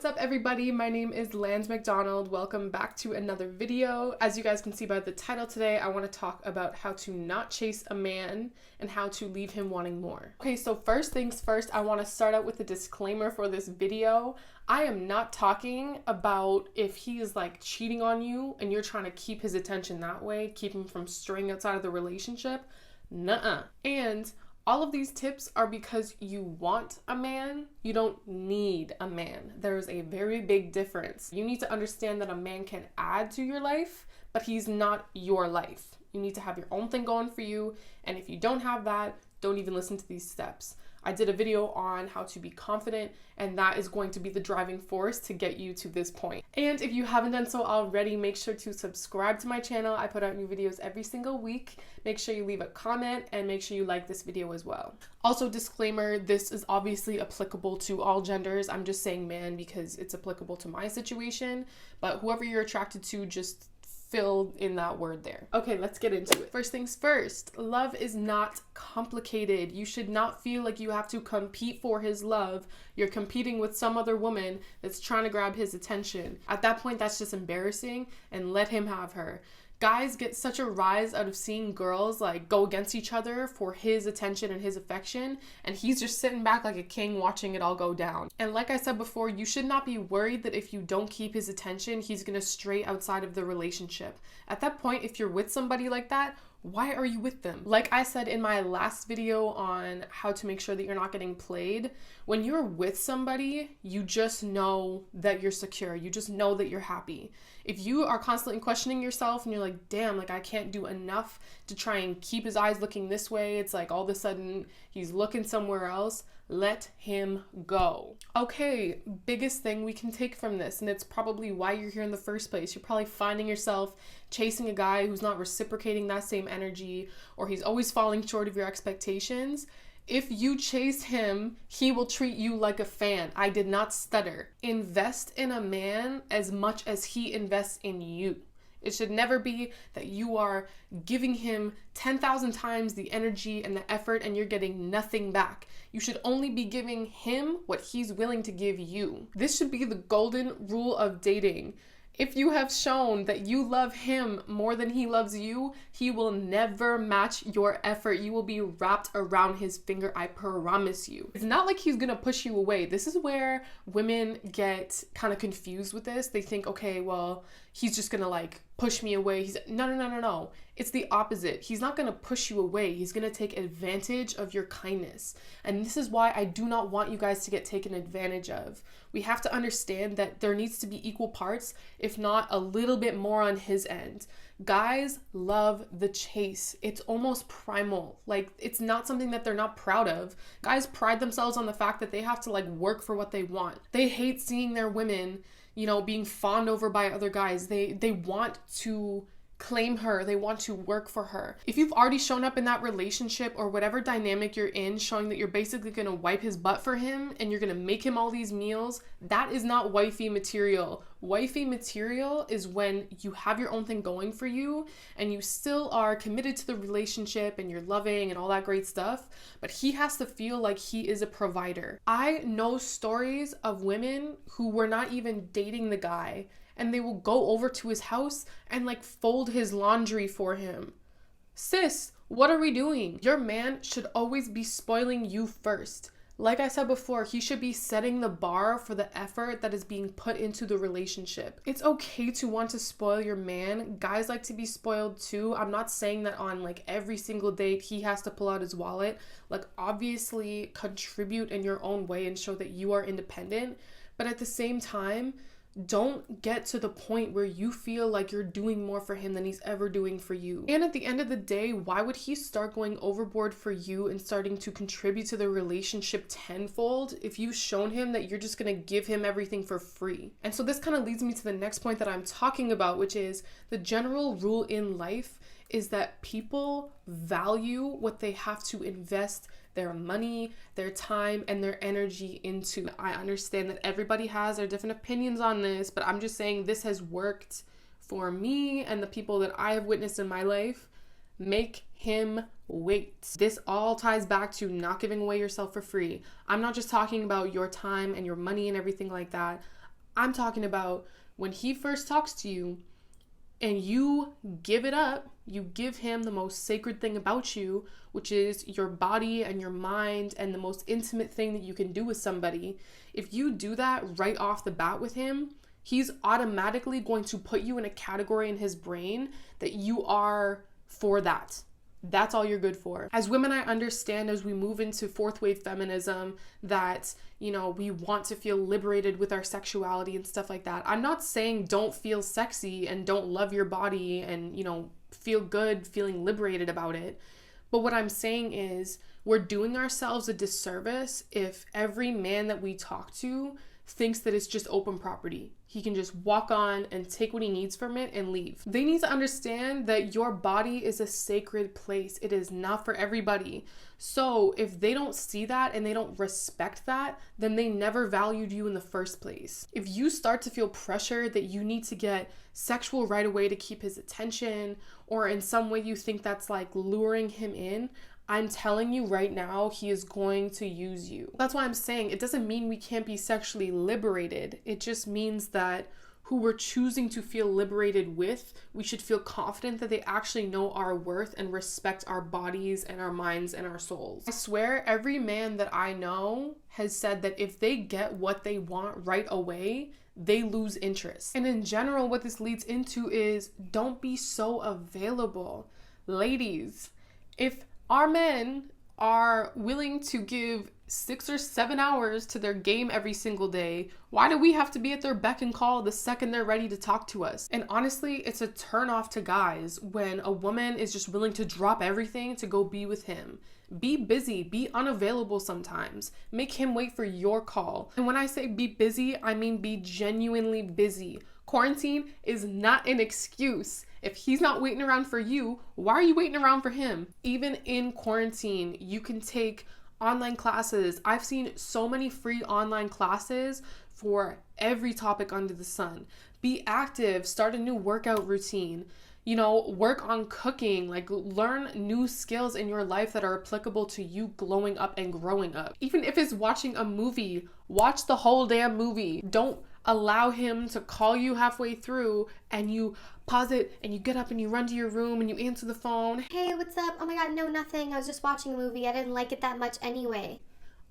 up everybody? My name is Lanz MacDonald. Welcome back to another video. As you guys can see by the title today, I want to talk about how to not chase a man and how to leave him wanting more. Okay, so first things first, I want to start out with a disclaimer for this video. I am not talking about if he is like cheating on you and you're trying to keep his attention that way, keep him from straying outside of the relationship. Nuh-uh. And all of these tips are because you want a man, you don't need a man. There's a very big difference. You need to understand that a man can add to your life, but he's not your life. You need to have your own thing going for you, and if you don't have that, don't even listen to these steps. I did a video on how to be confident, and that is going to be the driving force to get you to this point. And if you haven't done so already, make sure to subscribe to my channel. I put out new videos every single week. Make sure you leave a comment and make sure you like this video as well. Also, disclaimer, this is obviously applicable to all genders. I'm just saying man because it's applicable to my situation, but whoever you're attracted to, just fill in that word there. Okay, let's get into it. First things first, love is not complicated. You should not feel like you have to compete for his love. You're competing with some other woman that's trying to grab his attention. At that point, that's just embarrassing, and let him have her. Guys get such a rise out of seeing girls like go against each other for his attention and his affection, and he's just sitting back like a king watching it all go down. And like I said before, you should not be worried that if you don't keep his attention, he's gonna stray outside of the relationship. At that point, if you're with somebody like that, why are you with them? Like I said in my last video on how to make sure that you're not getting played, when you're with somebody, you just know that you're secure. You just know that you're happy. If you are constantly questioning yourself and you're like, damn, like I can't do enough to try and keep his eyes looking this way, it's like all of a sudden he's looking somewhere else, let him go. Okay, biggest thing we can take from this, and it's probably why you're here in the first place. You're probably finding yourself chasing a guy who's not reciprocating that same energy, or he's always falling short of your expectations. If you chase him, he will treat you like a fan. I did not stutter. Invest in a man as much as he invests in you. It should never be that you are giving him 10,000 times the energy and the effort and you're getting nothing back. You should only be giving him what he's willing to give you. This should be the golden rule of dating. If you have shown that you love him more than he loves you, he will never match your effort. You will be wrapped around his finger, I promise you. It's not like he's gonna push you away. This is where women get kind of confused with this. They think, okay, well, he's just gonna like push me away. No. It's the opposite. He's not gonna push you away. He's gonna take advantage of your kindness. And this is why I do not want you guys to get taken advantage of. We have to understand that there needs to be equal parts, if not a little bit more on his end. Guys love the chase. It's almost primal. Like, it's not something that they're not proud of. Guys pride themselves on the fact that they have to like work for what they want. They hate seeing their women, you know, being fawned over by other guys. They want to claim her. They want to work for her. If you've already shown up in that relationship or whatever dynamic you're in, showing that you're basically going to wipe his butt for him and you're going to make him all these meals, that is not wifey material. Wifey material is when you have your own thing going for you and you still are committed to the relationship and you're loving and all that great stuff, but he has to feel like he is a provider. I know stories of women who were not even dating the guy, and they will go over to his house and like fold his laundry for him. Sis, what are we doing? Your man should always be spoiling you first. Like I said before, he should be setting the bar for the effort that is being put into the relationship. It's okay to want to spoil your man. Guys like to be spoiled too. I'm not saying that on like every single date he has to pull out his wallet. Like, obviously contribute in your own way and show that you are independent. But at the same time, don't get to the point where you feel like you're doing more for him than he's ever doing for you. And at the end of the day, why would he start going overboard for you and starting to contribute to the relationship tenfold if you've shown him that you're just gonna give him everything for free? And so this kind of leads me to the next point that I'm talking about, which is the general rule in life is that people value what they have to invest their money, their time, and their energy into. I understand that everybody has their different opinions on this, but I'm just saying this has worked for me and the people that I have witnessed in my life. Make him wait. This all ties back to not giving away yourself for free. I'm not just talking about your time and your money and everything like that. I'm talking about when he first talks to you and you give it up, you give him the most sacred thing about you, which is your body and your mind and the most intimate thing that you can do with somebody. If you do that right off the bat with him, he's automatically going to put you in a category in his brain that you are for that. That's all you're good for. As women, I understand as we move into fourth wave feminism that, we want to feel liberated with our sexuality and stuff like that. I'm not saying don't feel sexy and don't love your body and, feel good, feeling liberated about it. But what I'm saying is we're doing ourselves a disservice if every man that we talk to thinks that it's just open property. He can just walk on and take what he needs from it and leave. They need to understand that your body is a sacred place. It is not for everybody. So if they don't see that and they don't respect that, then they never valued you in the first place. If you start to feel pressure that you need to get sexual right away to keep his attention, or in some way you think that's like luring him in, I'm telling you right now, he is going to use you. That's why I'm saying it doesn't mean we can't be sexually liberated. It just means that who we're choosing to feel liberated with, we should feel confident that they actually know our worth and respect our bodies and our minds and our souls. I swear every man that I know has said that if they get what they want right away, they lose interest. And in general, what this leads into is don't be so available. Ladies, if our men are willing to give 6 or 7 hours to their game every single day, why do we have to be at their beck and call the second they're ready to talk to us? And honestly, it's a turn off to guys when a woman is just willing to drop everything to go be with him. Be busy, be unavailable sometimes. Make him wait for your call. And when I say be busy, I mean be genuinely busy. Quarantine is not an excuse. If he's not waiting around for you, why are you waiting around for him? Even in quarantine, you can take online classes. I've seen so many free online classes for every topic under the sun. Be active, start a new workout routine. Work on cooking, learn new skills in your life that are applicable to you glowing up and growing up. Even if it's watching a movie, watch the whole damn movie. Don't allow him to call you halfway through and you pause it and you get up and you run to your room and you answer the phone. Hey, what's up? Oh my God, no, nothing. I was just watching a movie. I didn't like it that much anyway.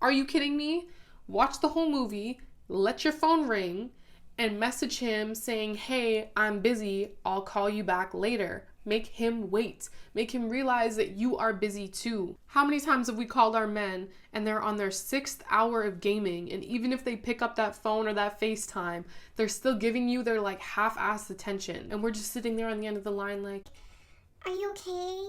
Are you kidding me? Watch the whole movie, let your phone ring, and message him saying, hey, I'm busy, I'll call you back later. Make him wait. Make him realize that you are busy too. How many times have we called our men and they're on their 6th hour of gaming, and even if they pick up that phone or that FaceTime, they're still giving you their half-assed attention, and we're just sitting there on the end of the line like, are you okay?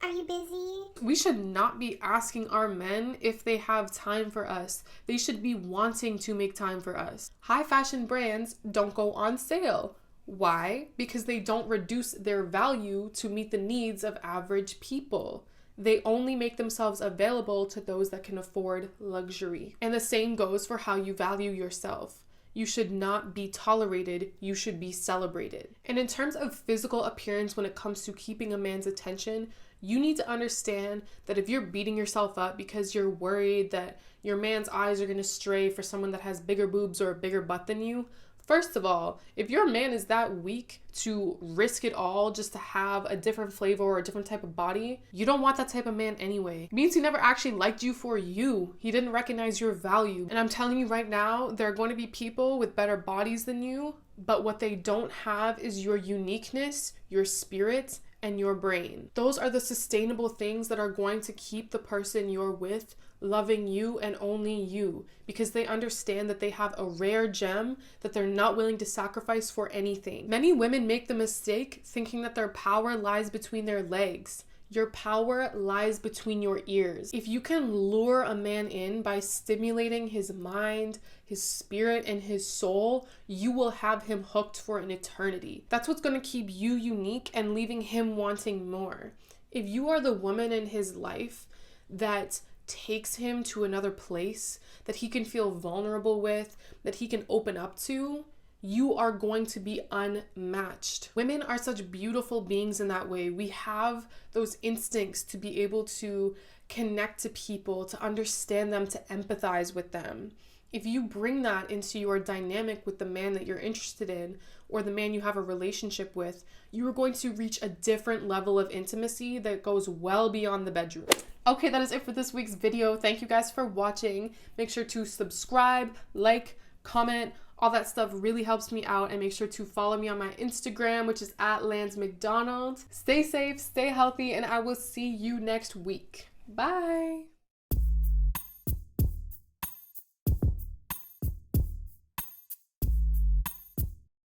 Are you busy? We should not be asking our men if they have time for us. They should be wanting to make time for us. High fashion brands don't go on sale. Why? Because they don't reduce their value to meet the needs of average people. They only make themselves available to those that can afford luxury. And the same goes for how you value yourself. You should not be tolerated, you should be celebrated. And in terms of physical appearance, when it comes to keeping a man's attention, you need to understand that if you're beating yourself up because you're worried that your man's eyes are going to stray for someone that has bigger boobs or a bigger butt than you, first of all, if your man is that weak to risk it all just to have a different flavor or a different type of body, you don't want that type of man anyway. It means he never actually liked you for you. He didn't recognize your value. And I'm telling you right now, there are going to be people with better bodies than you, but what they don't have is your uniqueness, your spirit, and your brain. Those are the sustainable things that are going to keep the person you're with loving you and only you, because they understand that they have a rare gem that they're not willing to sacrifice for anything. Many women make the mistake thinking that their power lies between their legs. Your power lies between your ears. If you can lure a man in by stimulating his mind, his spirit, and his soul, you will have him hooked for an eternity. That's what's going to keep you unique and leaving him wanting more. If you are the woman in his life that takes him to another place, that he can feel vulnerable with, that he can open up to, you are going to be unmatched. Women are such beautiful beings in that way. We have those instincts to be able to connect to people, to understand them, to empathize with them. If you bring that into your dynamic with the man that you're interested in or the man you have a relationship with, you are going to reach a different level of intimacy that goes well beyond the bedroom. Okay, that is it for this week's video. Thank you guys for watching. Make sure to subscribe, like, comment. All that stuff really helps me out, and make sure to follow me on my Instagram, which is at Lanz MacDonald. Stay safe, stay healthy, and I will see you next week. Bye.